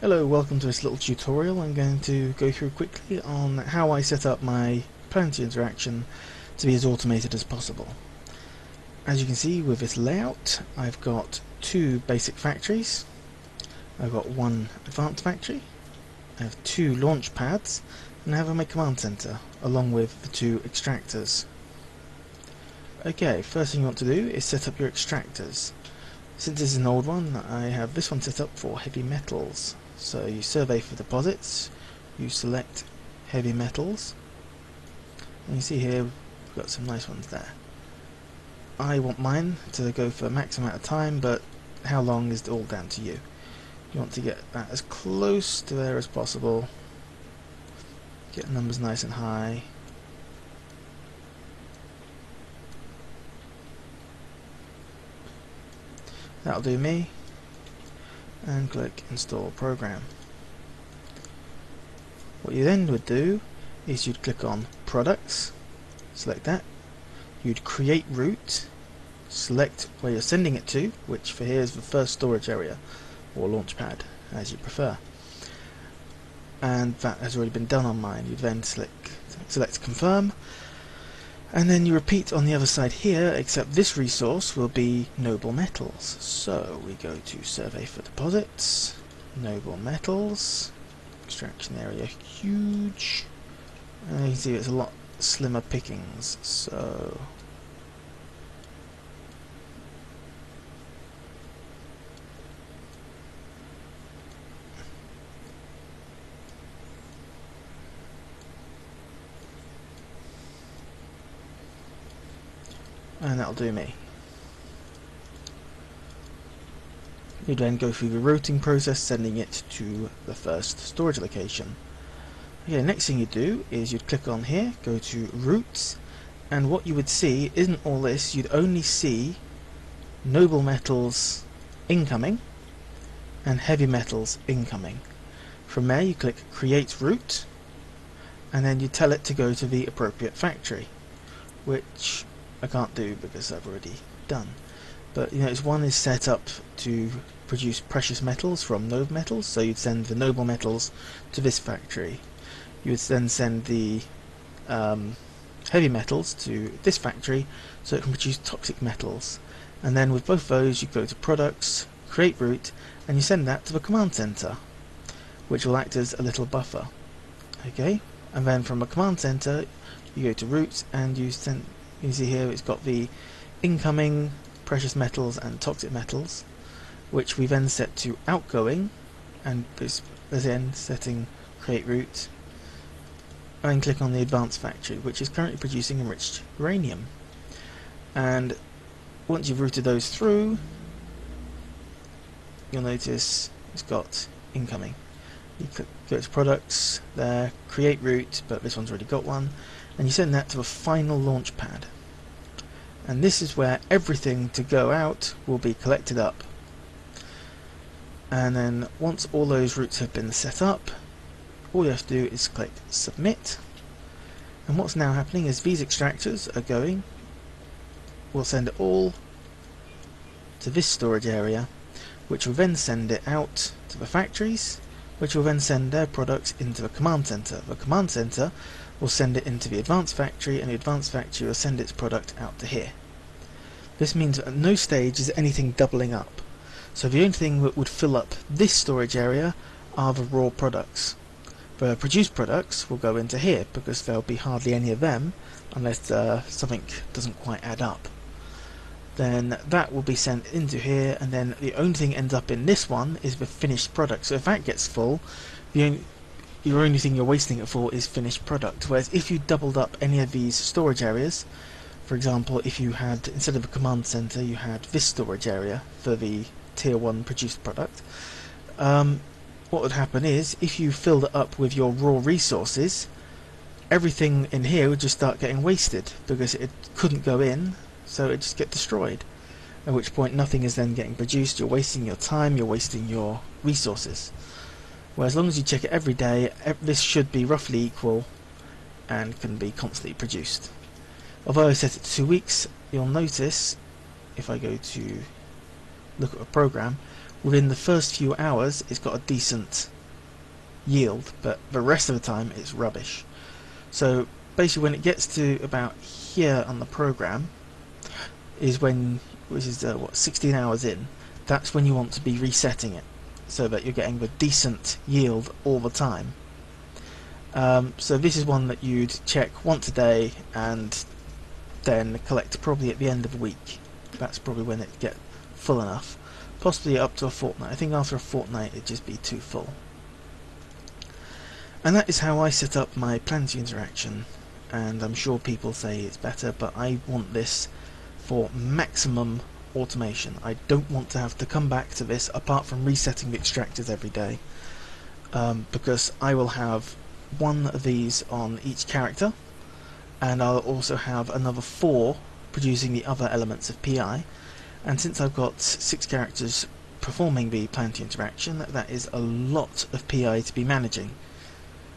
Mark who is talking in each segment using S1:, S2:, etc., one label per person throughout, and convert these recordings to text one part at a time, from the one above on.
S1: Hello, welcome to this little tutorial. I'm going to go through quickly on how I set up my Planetary interaction to be as automated as possible. As you can see with this layout, I've got two basic factories. I've got one advanced factory, I have two launch pads, and I have my command center along with the two extractors. Okay, first thing you want to do is set up your extractors. Since this is an old one, I have this one set up for heavy metals. So you survey for deposits, you select heavy metals, and you see here we've got some nice ones there. I want mine to go for a max amount of time, but how long is all down to you. You want to get that as close to there as possible, get numbers nice and high. That'll do me, and click install program. What you then would do is you'd click on products, select that, you'd create route, select where you're sending it to, which for here is the first storage area or launch pad as you prefer, and that has already been done on mine. You then select confirm, and then you repeat on the other side here, except this resource will be noble metals. So we go to survey for deposits, noble metals, extraction area huge, and you can see it's a lot slimmer pickings. So and that'll do me. You then go through the routing process, sending it to the first storage location. Okay, next thing you do is you'd click on here, go to routes, and what you would see isn't all this. You'd only see noble metals incoming and heavy metals incoming. From there you click create route, and then you tell it to go to the appropriate factory, which I can't do because I've already done. But one is set up to produce precious metals from noble metals, so you'd send the noble metals to this factory. You would then send the heavy metals to this factory so it can produce toxic metals. And then with both those you go to products, create route, and you send that to the command center, which will act as a little buffer. Okay, and then from a command center you go to route, and you see here it's got the incoming precious metals and toxic metals, which we then set to outgoing, and then setting create route, and click on the advanced factory, which is currently producing enriched uranium. And once you've routed those through, you'll notice it's got incoming. You go to products there, create route, but this one's already got one, and you send that to a final launch pad. And this is where everything to go out will be collected up. And then once all those routes have been set up, all you have to do is click submit. And what's now happening is these extractors are going, we'll send it all to this storage area, which will then send it out to the factories, which will then send their products into the command center. The command center will send it into the advanced factory, and the advanced factory will send its product out to here. This means at no stage is anything doubling up. So the only thing that would fill up this storage area are the raw products. The produced products will go into here because there'll be hardly any of them unless something doesn't quite add up. Then that will be sent into here, and then the only thing ends up in this one is the finished product. So if that gets full, your only thing you're wasting it for is finished product. Whereas if you doubled up any of these storage areas, for example, if you had, instead of a command center, you had this storage area for the tier 1 produced product, what would happen is, if you filled it up with your raw resources, everything in here would just start getting wasted because it couldn't go in, so it just get destroyed. At which point nothing is then getting produced. You're wasting your time, you're wasting your resources. Whereas as long as you check it every day, this should be roughly equal and can be constantly produced. Although I set it to 2 weeks, you'll notice if I go to look at a program, within the first few hours it's got a decent yield, but the rest of the time it's rubbish. So basically when it gets to about here on the program is when, which is 16 hours in, that's when you want to be resetting it so that you're getting the decent yield all the time. So this is one that you'd check once a day and then collect probably at the end of the week. That's probably when it get full enough, possibly up to a fortnight. I think after a fortnight it'd just be too full. And that is how I set up my Planetary Interaction, and I'm sure people say it's better, but I want this for maximum automation. I don't want to have to come back to this apart from resetting the extractors every day, because I will have one of these on each character, and I'll also have another 4 producing the other elements of PI, and since I've got 6 characters performing the Planetary Interaction, that is a lot of PI to be managing.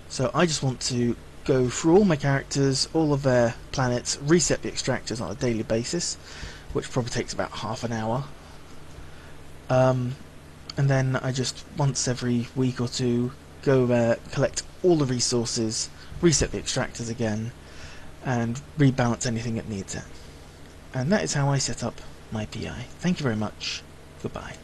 S1: So I just want to go through all my characters, all of their planets, reset the extractors on a daily basis, which probably takes about half an hour, and then I just once every week or two go there, collect all the resources, reset the extractors again, and rebalance anything that needs it. And that is how I set up my PI. Thank you very much. Goodbye.